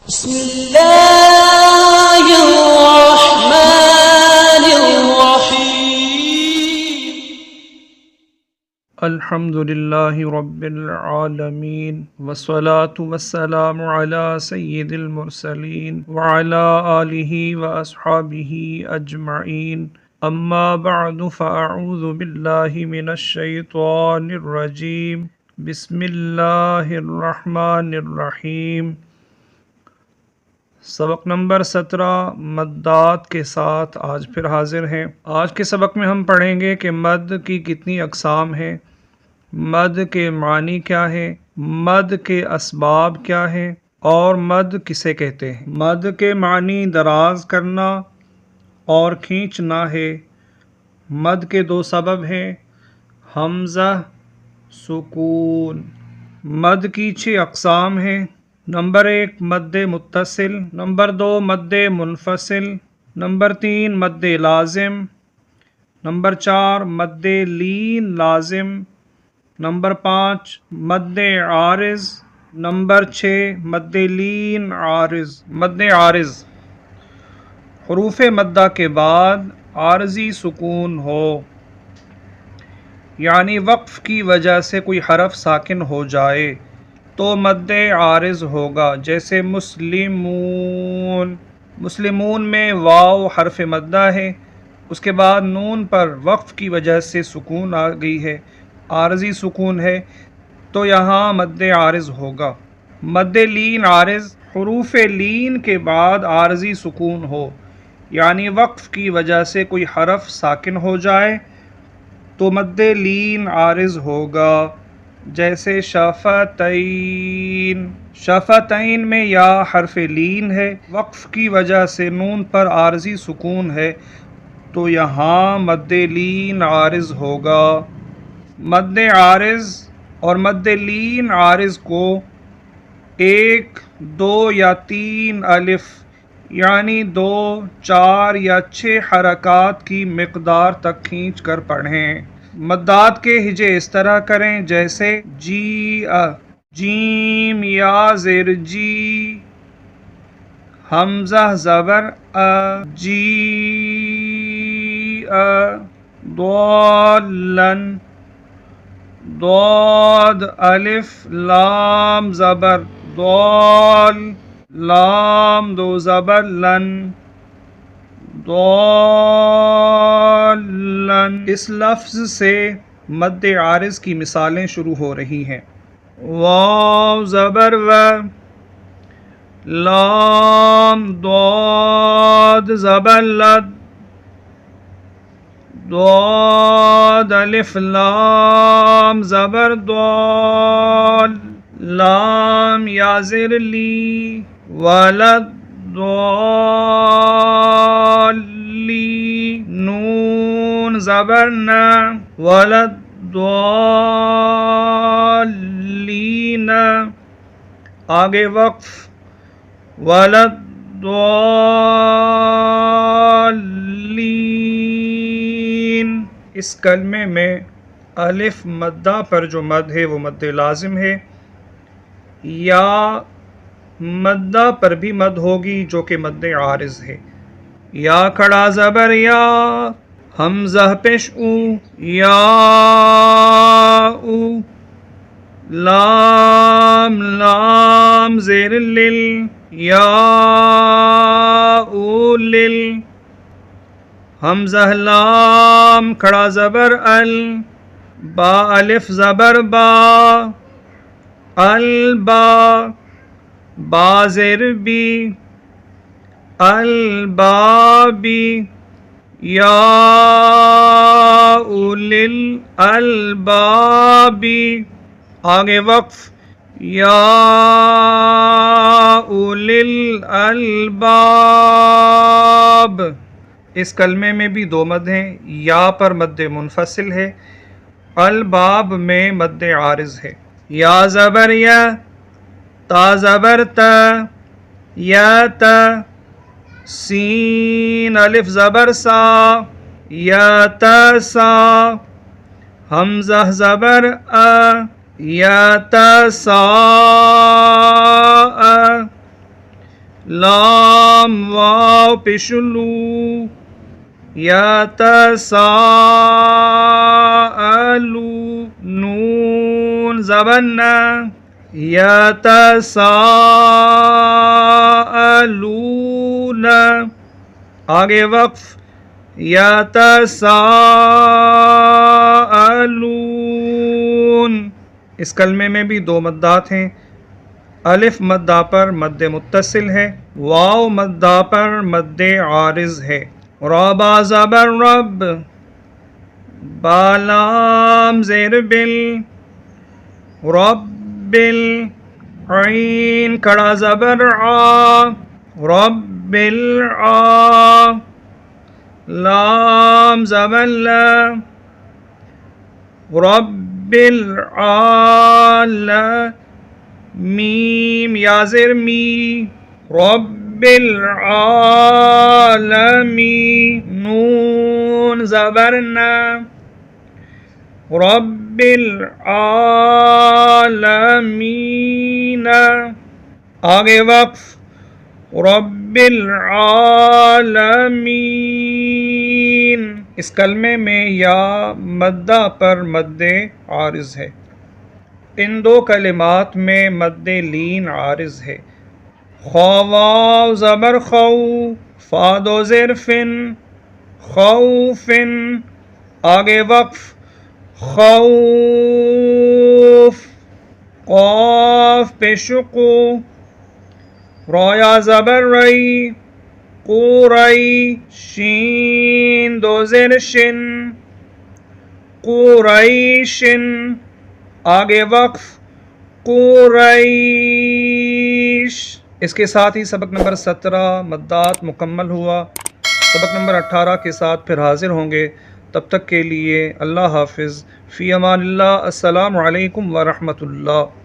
بسم الله الرحمن الرحيم الحمد لله رب العالمين والصلاة والسلام على سيد المرسلين وعلى آله وأصحابه أجمعين أما بعد فأعوذ بالله من الشيطان الرجيم بسم الله الرحمن الرحيم۔ سبق نمبر 17 مدات کے ساتھ آج پھر حاضر ہیں۔ آج کے سبق میں ہم پڑھیں گے کہ مد کی کتنی اقسام ہیں، مد کے معنی کیا ہے، مد کے اسباب کیا ہیں اور مد کسے کہتے ہیں۔ مد کے معنی دراز کرنا اور کھینچنا ہے۔ مد کے دو سبب ہیں، حمزہ، سکون۔ مد کی 6 اقسام ہیں۔ نمبر 1 مد متصل، نمبر 2 مد منفصل، نمبر 3 مد لازم، نمبر 4 مد لین لازم، نمبر 5 مد عارض، نمبر 6 مد لین عارض۔ مد عارض، حروف مدہ کے بعد عارضی سکون ہو، یعنی وقف کی وجہ سے کوئی حرف ساکن ہو جائے تو مد عارض ہوگا، جیسے مسلمون۔ مسلمون میں واو حرف مدہ ہے، اس کے بعد نون پر وقف کی وجہ سے سکون آ گئی ہے، عارضی سکون ہے، تو یہاں مد عارض ہوگا۔ مد لین عارض، حروف لین کے بعد عارضی سکون ہو، یعنی وقف کی وجہ سے کوئی حرف ساکن ہو جائے تو مد لین عارض ہوگا، جیسے شفتین۔ شفتین میں یا حرف لین ہے، وقف کی وجہ سے نون پر عارضی سکون ہے تو یہاں مد لین عارض ہوگا۔ مد عارض اور مد لین عارض کو 1، 2 یا 3 الف یعنی 2، 4 یا 6 حرکات کی مقدار تک کھینچ کر پڑھیں۔ مدات کے ہجے اس طرح کریں، جیسے جی، جیم یا زیر جی، حمزہ زبر جی، ضالن، ضاد الف لام زبر ضال، لام 2 زبر لن، ضالن۔ اس لفظ سے مد عارض کی مثالیں شروع ہو رہی ہیں۔ واو زبر و، لام ضاد زبر لد، ضاد الف لام زبر ضال، لام یا زیر لی، ولد ضالی، نون زبر نا، ولد ضالین۔ آگے وقف، ولد ضالین۔ اس کلمے میں الف مدہ پر جو مد ہے وہ مد لازم ہے، یا مدہ پر بھی مد ہوگی جو کہ مد عارض ہے۔ یا کھڑا زبر یا، حمزہ پیش او، یا او، لام لام زیر لل، یا او لل، حمزہ لام کھڑا زبر ال، با الف زبر با، البا، با زیر بی، البابی، یا اولی الالبابی۔ آگے وقف، یا اولی الالباب۔ اس کلمے میں بھی 2 مد ہیں، یا پر مد منفصل ہے، الباب میں مد عارض ہے۔ یا زبر یا، تا زبر تا، یا تا، سین الف زبر سا، یا تا سا، حمزہ زبر ا، یا تا سا، لام واو پیشلو یتساءلو نون زبرنا یتساءلون آگے وقف یتساءلون. اس کلمے میں بھی دو مدات ہیں. الف مدہ پر مد متصل ہے، واو مدہ پر مد عارض ہے. رابا زبر رب، بالام زیر بل، رب عین کڑا زبر آ، رب العا، لام زبر لا، رب العالمین، میم یا زیر می، رب العالمین، نون زبرنا، رب العالمین. آگے وقف رب العالمین. اس کلمے میں یا مدہ پر مد عارض ہے. ان دو کلمات میں مد لین عارض ہے. خواو زبر خو، فاد و زیر فن، خوفن. آگے وقف خوف، قاف پیشقو، رایا زبر رئی، قوری، شین دو زیر شن، قریشن. آگے وقف قریش. اس کے ساتھ ہی سبق نمبر 17 مدات مکمل ہوا. سبق نمبر 18 کے ساتھ پھر حاضر ہوں گے. تب تک کے لیے اللہ حافظ. فی امان اللہ. السلام علیکم ورحمۃ اللہ.